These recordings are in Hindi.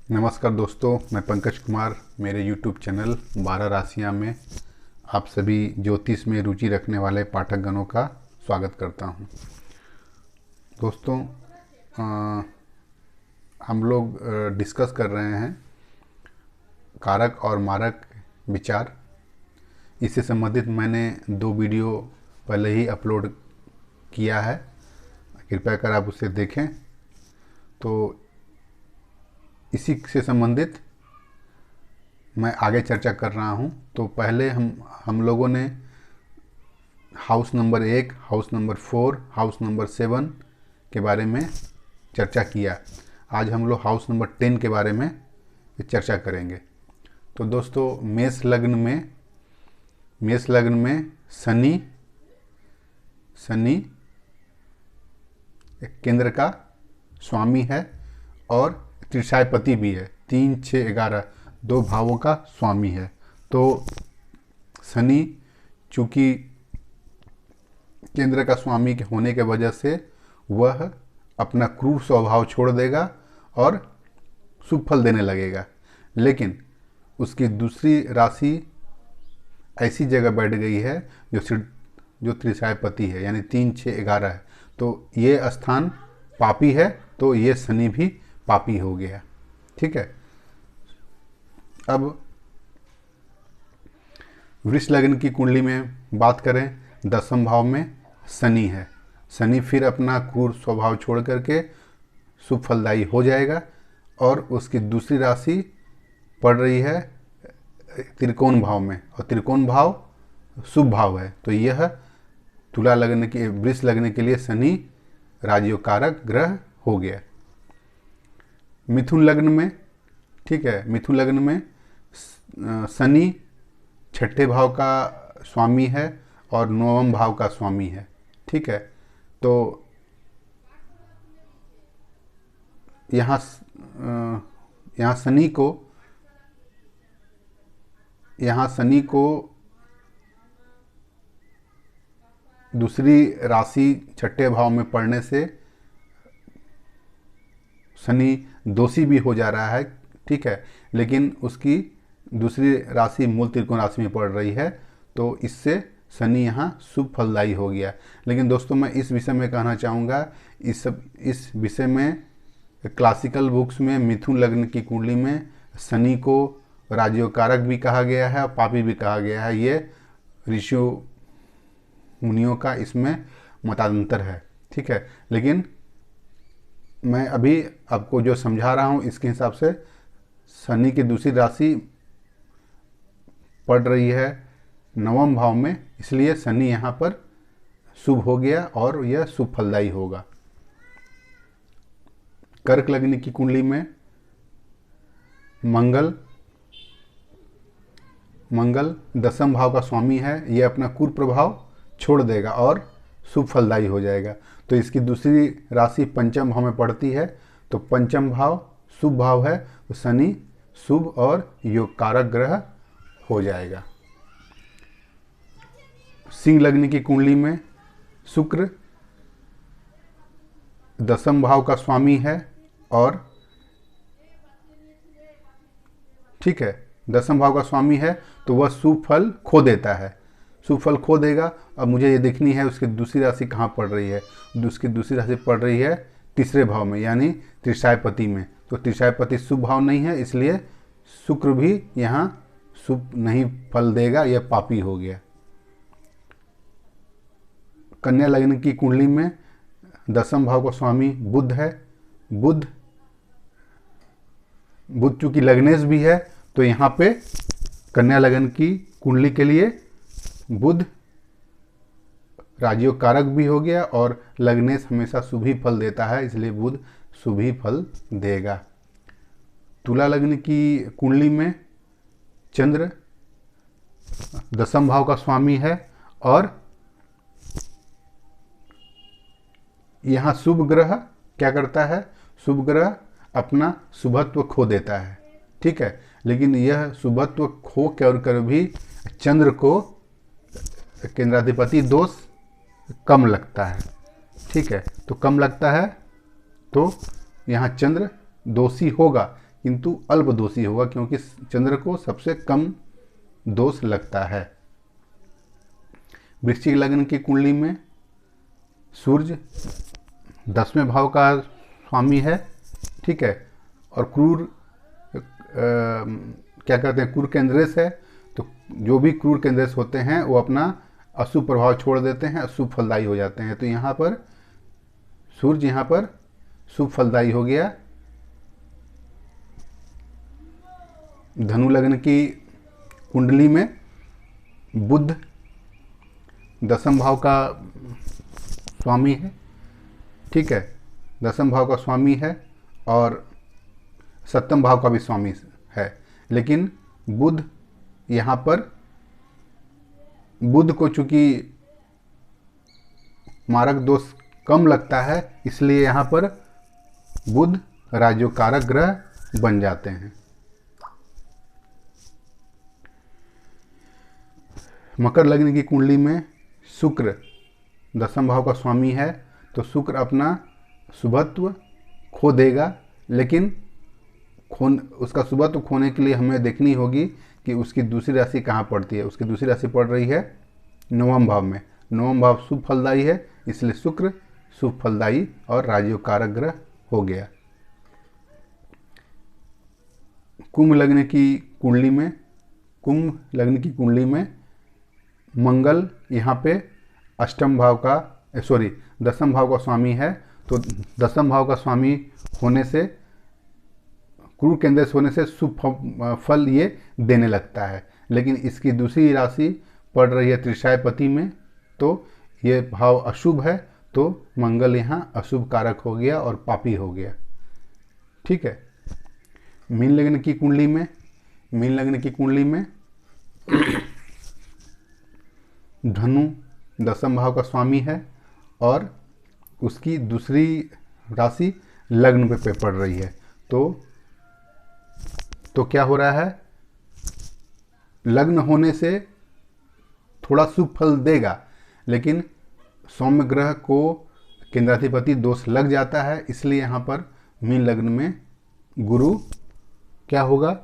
नमस्कार दोस्तों, मैं पंकज कुमार मेरे YouTube चैनल 12 राशियाँ में आप सभी ज्योतिष में रुचि रखने वाले पाठकगणों का स्वागत करता हूं। दोस्तों, हम लोग डिस्कस कर रहे हैं कारक और मारक विचार। इससे संबंधित मैंने 2 वीडियो पहले ही अपलोड किया है, कृपया कर आप उसे देखें। तो इसी से संबंधित मैं आगे चर्चा कर रहा हूं। तो पहले हम लोगों ने house number 1, house number 4, house number 7 के बारे में चर्चा किया। आज हम लोग हाउस नंबर 10 के बारे में चर्चा करेंगे। तो दोस्तों, मेष लग्न में शनि एक केंद्र का स्वामी है और त्रिशायपति भी है। 3, 6, 11 2 भावों का स्वामी है। तो शनि चूंकि केंद्र का स्वामी के होने के वजह से वह अपना क्रूर स्वभाव छोड़ देगा और शुभ फल देने लगेगा। लेकिन उसकी दूसरी राशि ऐसी जगह बैठ गई है जो त्रिशायपति है, यानी 3, 6, 11 है। तो ये स्थान पापी है, तो ये शनि भी पापी हो गया। ठीक है। अब वृष लग्न की कुंडली में बात करें, 10वें भाव में शनि है। शनि फिर अपना क्रूर स्वभाव छोड़ करके शुभ फलदायी हो जाएगा और उसकी दूसरी राशि पड़ रही है त्रिकोण भाव में, और त्रिकोण भाव शुभ भाव है। तो यह वृष लग्न के लिए शनि राजयोग कारक ग्रह हो गया। मिथुन लग्न में, ठीक है, मिथुन लग्न में शनि 6ठे भाव का स्वामी है और 9वें भाव का स्वामी है। ठीक है। तो यहाँ शनि को दूसरी राशि 6ठे भाव में पड़ने से शनि दोषी भी हो जा रहा है। ठीक है। लेकिन उसकी दूसरी राशि मूल त्रिकोण राशि में पड़ रही है, तो इससे शनि यहाँ शुभ फलदायी हो गया। लेकिन दोस्तों, मैं इस विषय में कहना चाहूँगा, इस विषय में क्लासिकल बुक्स में मिथुन लग्न की कुंडली में शनि को राजयोग कारक भी कहा गया है और पापी भी कहा गया है। ये ऋषियों मुनियों का इसमें मतांतर है। ठीक है। लेकिन मैं अभी आपको जो समझा रहा हूँ इसके हिसाब से शनि की दूसरी राशि पड़ रही है 9वें भाव में, इसलिए शनि यहाँ पर शुभ हो गया और यह शुभ फलदायी होगा। कर्क लग्न की कुंडली में मंगल 10वें भाव का स्वामी है। यह अपना कुर प्रभाव छोड़ देगा और शुभ फलदायी हो जाएगा। तो इसकी दूसरी राशि 5वें भाव में पड़ती है, तो 5वां भाव शुभ भाव है, तो शनि शुभ और योग कारक ग्रह हो जाएगा। सिंह लग्न की कुंडली में शुक्र 10वें भाव का स्वामी है और ठीक है, 10वें भाव का स्वामी है, तो वह शुभ फल खो देता है, शुभ फल खो देगा। अब मुझे ये देखनी है उसकी दूसरी राशि कहाँ पड़ रही है। उसकी दूसरी राशि पड़ रही है 3रे भाव में, यानी त्रिशायपति में। तो त्रिशायपति शुभ भाव नहीं है, इसलिए शुक्र भी यहाँ शुभ नहीं फल देगा, यह पापी हो गया। कन्या लग्न की कुंडली में 10वें भाव का स्वामी बुध है। बुध चूंकि लग्नेश भी है, तो यहाँ पे कन्या लग्न की कुंडली के लिए बुध राजयोग कारक भी हो गया और लग्नेश हमेशा शुभ ही फल देता है, इसलिए बुध शुभ ही फल देगा। तुला लग्न की कुंडली में चंद्र 10वें भाव का स्वामी है और यहाँ शुभ ग्रह क्या करता है, शुभ ग्रह अपना शुभत्व खो देता है। ठीक है। लेकिन यह शुभत्व खो कर भी चंद्र को केंद्राधिपति दोष कम लगता है। ठीक है। तो कम लगता है, तो यहाँ चंद्र दोषी होगा, किंतु अल्प दोषी होगा, क्योंकि चंद्र को सबसे कम दोष लगता है। वृश्चिक लग्न की कुंडली में सूर्य 10वें भाव का स्वामी है, ठीक है, और क्रूर क्या कहते हैं, क्रूर केंद्रेश है। तो जो भी क्रूर केंद्रेश होते हैं वो अपना अशुभ प्रभाव छोड़ देते हैं, अशुभ फलदायी हो जाते हैं। तो यहाँ पर सूर्य यहाँ पर शुभ फलदायी हो गया। धनु लग्न की कुंडली में बुध 10वें भाव का स्वामी है, ठीक है, 10वें भाव का स्वामी है और 7वें भाव का भी स्वामी है। लेकिन बुध यहाँ पर, बुध को चूंकि मारक दोष कम लगता है, इसलिए यहाँ पर बुध राजयोगकारक ग्रह बन जाते हैं। मकर लग्न की कुंडली में शुक्र 10वें भाव का स्वामी है, तो शुक्र अपना शुभत्व खो देगा, लेकिन उसका शुभत्व खोने के लिए हमें देखनी होगी कि उसकी दूसरी राशि कहाँ पड़ती है। उसकी दूसरी राशि पड़ रही है 9वें भाव में। 9वां भाव शुभ फलदायी है, इसलिए शुक्र शुभ फलदायी और राजयोगकारक ग्रह हो गया। कुंभ लग्न की कुंडली में मंगल यहाँ पे 10वें भाव का स्वामी है। तो 10वें भाव का स्वामी होने से, क्रूर केंद्रेश होने से शुभ फल ये देने लगता है। लेकिन इसकी दूसरी राशि पड़ रही है त्रिशायपति में, तो ये भाव अशुभ है, तो मंगल यहाँ अशुभ कारक हो गया और पापी हो गया, ठीक है। मीन लग्न की कुंडली में धनु 10वें भाव का स्वामी है और उसकी दूसरी राशि लग्न पे पड़ रही है। तो क्या हो रहा है, लग्न होने से थोड़ा शुभ फल देगा, लेकिन सौम्य ग्रह को केंद्राधिपति दोष लग जाता है। इसलिए यहाँ पर मीन लग्न में गुरु क्या होगा,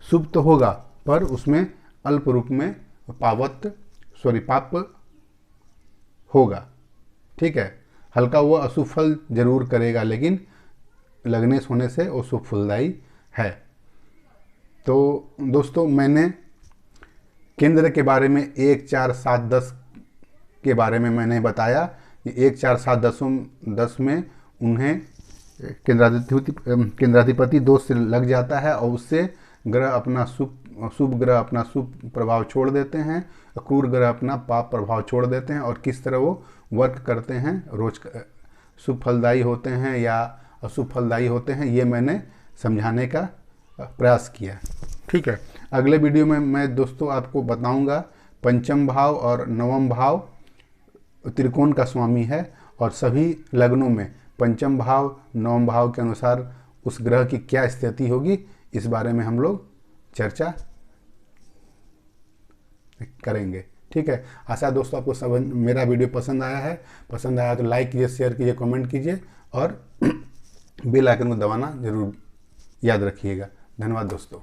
शुभ तो होगा, पर उसमें अल्प रूप में पाप होगा, ठीक है। हल्का वो अशुभ फल जरूर करेगा, लेकिन लग्नेश होने से वो शुभ फलदायी है। तो दोस्तों, मैंने केंद्र के बारे में 1, 4, 7, 10 के बारे में मैंने बताया कि 1, 4, 7, 10 में उन्हें केंद्राधिपति दोष से लग जाता है और उससे ग्रह अपना शुभ ग्रह अपना शुभ प्रभाव छोड़ देते हैं, क्रूर ग्रह अपना पाप प्रभाव छोड़ देते हैं, और किस तरह वो वर्क करते हैं, रोज शुभ फलदायी होते हैं या अशुभ फलदायी होते हैं, ये मैंने समझाने का प्रयास किया, ठीक है। अगले वीडियो में मैं दोस्तों आपको बताऊंगा 5वां भाव और 9वां भाव त्रिकोण का स्वामी है, और सभी लग्नों में 5वां भाव 9वां भाव के अनुसार उस ग्रह की क्या स्थिति होगी, इस बारे में हम लोग चर्चा करेंगे, ठीक है। आशा है दोस्तों आपको मेरा वीडियो पसंद आया तो लाइक कीजिए, शेयर कीजिए, कमेंट कीजिए और बेल आइकन को दबाना जरूर याद रखिएगा। धन्यवाद दोस्तों।